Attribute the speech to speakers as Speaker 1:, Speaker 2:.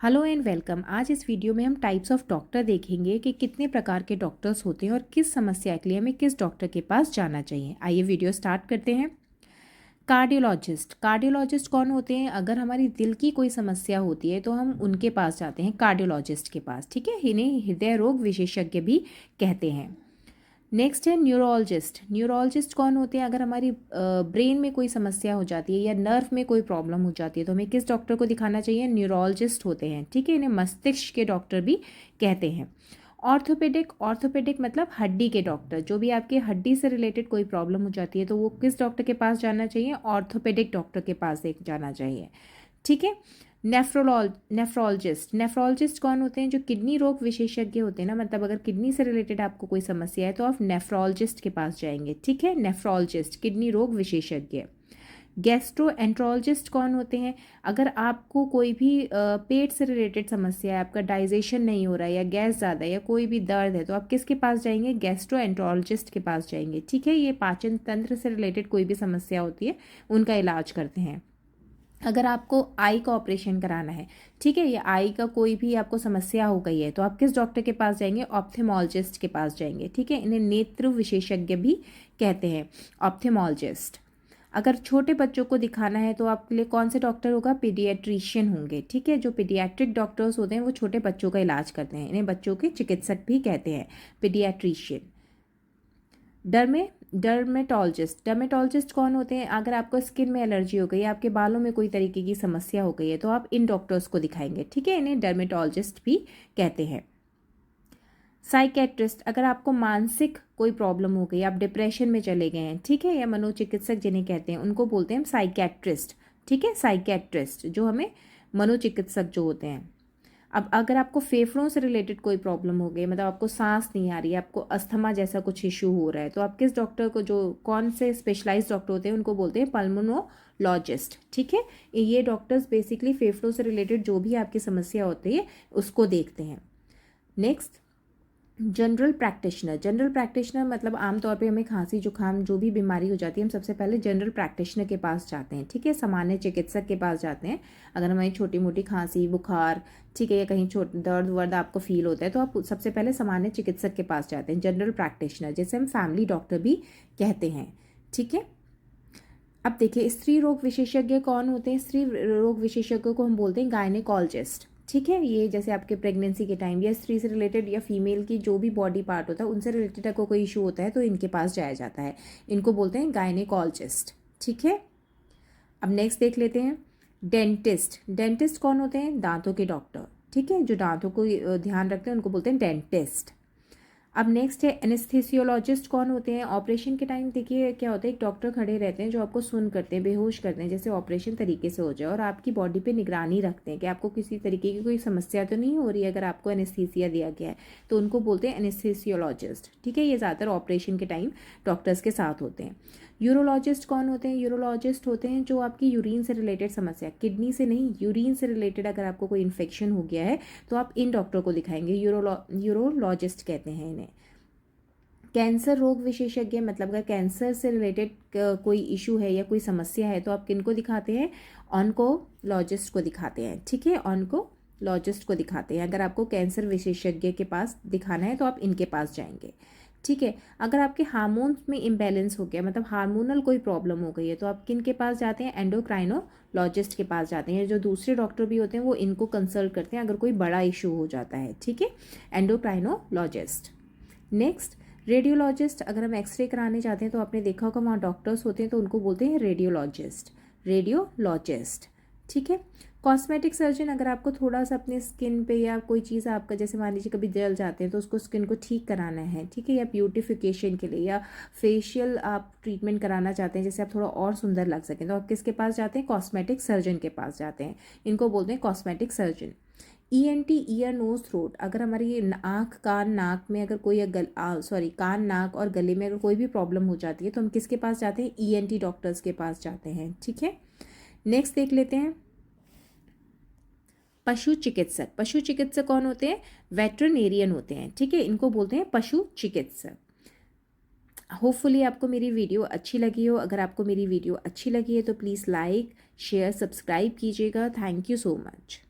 Speaker 1: Hello and welcome. आज इस video में हम टाइप्स ऑफ डॉक्टर देखेंगे कि कितने प्रकार के डॉक्टर्स होते हैं और किस समस्या के लिए हमें किस डॉक्टर के पास जाना चाहिए। आइए वीडियो स्टार्ट करते हैं। कार्डियोलॉजिस्ट। कार्डियोलॉजिस्ट कौन होते हैं? अगर हमारी दिल की कोई समस्या होती है तो हम उनके पास जाते हैं, कार्डियोलॉजिस्ट के पास। ठीक है, इन्हें हृदय रोग विशेषज्ञ भी कहते हैं। नेक्स्ट है न्यूरोलॉजिस्ट। न्यूरोलॉजिस्ट कौन होते हैं? अगर हमारी ब्रेन में कोई समस्या हो जाती है या नर्व में कोई प्रॉब्लम हो जाती है तो हमें किस डॉक्टर को दिखाना चाहिए? न्यूरोलॉजिस्ट होते हैं। ठीक है, इन्हें मस्तिष्क के डॉक्टर भी कहते हैं। ऑर्थोपेडिक। ऑर्थोपेडिक मतलब हड्डी के डॉक्टर। जो भी आपके हड्डी से रिलेटेड कोई प्रॉब्लम हो जाती है तो वो किस डॉक्टर के पास जाना चाहिए? ऑर्थोपेडिक डॉक्टर के पास एक जाना चाहिए। ठीक है। नेफ्रोलॉजिस्ट। नेफ्रोलॉजिस्ट कौन होते हैं? जो किडनी रोग विशेषज्ञ होते हैं ना, मतलब अगर किडनी से रिलेटेड आपको कोई समस्या है तो आप नेफ्रोलॉजिस्ट के पास जाएंगे। ठीक है, नेफ्रोलॉजिस्ट किडनी रोग विशेषज्ञ। गैस्ट्रोएंट्रोलॉजिस्ट कौन होते हैं? अगर आपको कोई भी पेट से रिलेटेड समस्या है, आपका डाइजेशन नहीं हो रहा है या गैस ज़्यादा है या कोई भी दर्द है तो आप किसके पास जाएंगे? गैस्ट्रोएंट्रोलॉजिस्ट के पास जाएंगे। ठीक है, ये पाचन तंत्र से रिलेटेड कोई भी समस्या होती है उनका इलाज करते हैं। अगर आपको आई का ऑपरेशन कराना है, ठीक है, या आई का कोई भी आपको समस्या हो गई है तो आप किस डॉक्टर के पास जाएंगे? ऑप्थेमोलॉजिस्ट के पास जाएंगे। ठीक है, इन्हें नेत्र विशेषज्ञ भी कहते हैं, ऑप्थेमोलॉजिस्ट। अगर छोटे बच्चों को दिखाना है तो आपके लिए कौन से डॉक्टर होगा? पीडियाट्रिशियन होंगे। ठीक है, जो पीडियाट्रिक डॉक्टर्स होते हैं वो छोटे बच्चों का इलाज करते हैं, इन्हें बच्चों के चिकित्सक भी कहते हैं, पीडियाट्रिशियन। डर्मेटोलॉजिस्ट। डर्मेटोलॉजिस्ट कौन होते हैं? अगर आपको स्किन में एलर्जी हो गई है, आपके बालों में कोई तरीके की समस्या हो गई है तो आप इन डॉक्टर्स को दिखाएंगे। ठीक है, इन्हें डर्मेटोलॉजिस्ट भी कहते हैं। साइकेट्रिस्ट। अगर आपको मानसिक कोई प्रॉब्लम हो गई, आप डिप्रेशन में चले गए हैं, ठीक है, या मनोचिकित्सक जिन्हें कहते हैं उनको बोलते हैं हम साइकेट्रिस्ट। ठीक है, साइकेट्रिस्ट जो हमें मनोचिकित्सक जो होते हैं। अब अगर आपको फेफड़ों से रिलेटेड कोई प्रॉब्लम हो गई, मतलब आपको सांस नहीं आ रही है, आपको अस्थमा जैसा कुछ इशू हो रहा है तो आप किस डॉक्टर को, जो कौन से स्पेशलाइज्ड डॉक्टर होते हैं उनको बोलते हैं पल्मोनोलॉजिस्ट। ठीक है, ये डॉक्टर्स बेसिकली फेफड़ों से रिलेटेड जो भी आपकी समस्या होती है उसको देखते हैं। Next, general practitioner. General practitioner मतलब आमतौर पे हमें खांसी जुकाम जो भी बीमारी हो जाती है हम सबसे पहले जनरल प्रैक्टिशनर के पास जाते हैं। ठीक है, सामान्य चिकित्सक के पास जाते हैं। अगर हमारी छोटी मोटी खांसी बुखार, ठीक है, या कहीं दर्द वर्द आपको फील होता है तो आप सबसे पहले सामान्य चिकित्सक के पास जाते हैं, जनरल प्रैक्टिशनर, जैसे हम फैमिली डॉक्टर भी कहते हैं। ठीक है, अब देखिए स्त्री रोग विशेषज्ञ कौन होते हैं? स्त्री रोग विशेषज्ञ को हम बोलते हैं गायनेकोलॉजिस्ट। ठीक है, ये जैसे आपके प्रेगनेंसी के टाइम या स्त्री से रिलेटेड या फीमेल की जो भी बॉडी पार्ट होता है उनसे रिलेटेड अगर कोई इशू होता है तो इनके पास जाया जाता है, इनको बोलते हैं गायनेकोलॉजिस्ट। ठीक है, अब नेक्स्ट देख लेते हैं डेंटिस्ट। डेंटिस्ट कौन होते हैं? दांतों के डॉक्टर। ठीक है, जो दांतों को ध्यान रखते हैं उनको बोलते हैं डेंटिस्ट। अब नेक्स्ट है एनेस्थीसियोलॉजिस्ट। कौन होते हैं? ऑपरेशन के टाइम देखिए क्या होता है, एक डॉक्टर खड़े रहते हैं जो आपको सुन करते हैं, बेहोश करते हैं, जैसे ऑपरेशन तरीके से हो जाए, और आपकी बॉडी पे निगरानी रखते हैं कि आपको किसी तरीके की कोई समस्या तो नहीं हो रही है। अगर आपको एनेस्थीसिया दिया गया है तो उनको बोलते हैं एनेस्थीसियोलॉजिस्ट। ठीक है, ये ज़्यादातर ऑपरेशन के टाइम डॉक्टर्स के साथ होते हैं। यूरोलॉजिस्ट कौन होते हैं? यूरोलॉजिस्ट होते हैं जो आपकी यूरिन से रिलेटेड समस्या, किडनी से नहीं, यूरिन से रिलेटेड अगर आपको कोई इन्फेक्शन हो गया है तो आप इन डॉक्टर को दिखाएंगे, यूरोलॉजिस्ट कहते हैं इन्हें। कैंसर रोग विशेषज्ञ मतलब अगर कैंसर से रिलेटेड कोई इशू है या कोई समस्या है तो आप किनको दिखाते हैं? ऑन्कोलॉजिस्ट को दिखाते हैं। ठीक है, ऑन्कोलॉजिस्ट को दिखाते हैं। अगर आपको कैंसर विशेषज्ञ के पास दिखाना है तो आप इनके पास जाएंगे। ठीक है, अगर आपके हार्मोन्स में इम्बैलेंस हो गया, मतलब हार्मोनल कोई प्रॉब्लम हो गई है तो आप किन के पास जाते हैं? एंडोक्राइनोलॉजिस्ट के पास जाते हैं। जो दूसरे डॉक्टर भी होते हैं वो इनको कंसल्ट करते हैं अगर कोई बड़ा इशू हो जाता है। ठीक है, एंडोक्राइनोलॉजिस्ट। Next, radiologist. अगर हम एक्सरे कराने जाते हैं तो आपने देखा होगा वहाँ डॉक्टर्स होते हैं तो उनको बोलते हैं रेडियोलॉजिस्ट, रेडियोलॉजिस्ट। ठीक है, कॉस्मेटिक सर्जन। अगर आपको थोड़ा सा अपने स्किन पे या कोई चीज़ आपका, जैसे मान लीजिए कभी जल जाते हैं तो उसको स्किन को ठीक कराना है, ठीक है, या ब्यूटिफिकेशन के लिए या फेशियल आप ट्रीटमेंट कराना चाहते हैं जैसे आप थोड़ा और सुंदर लग सकें तो आप किसके पास जाते हैं? कॉस्मेटिक सर्जन के पास जाते हैं, इनको बोलते हैं cosmetic surgeon. ENT, ear nose throat. अगर हमारी आँख कान नाक में अगर कोई कान नाक और गले में अगर कोई भी प्रॉब्लम हो जाती है तो हम किसके पास जाते हैं? ईएनटी डॉक्टर्स के पास जाते हैं। ठीक है, नेक्स्ट देख लेते हैं पशु चिकित्सक। पशु चिकित्सक कौन होते हैं? वेटरनेरियन होते हैं। ठीक है, इनको बोलते हैं पशु चिकित्सक। होपफुली आपको मेरी वीडियो अच्छी लगी हो। अगर आपको मेरी वीडियो अच्छी लगी है तो प्लीज़ लाइक शेयर सब्सक्राइब कीजिएगा। Thank you so much.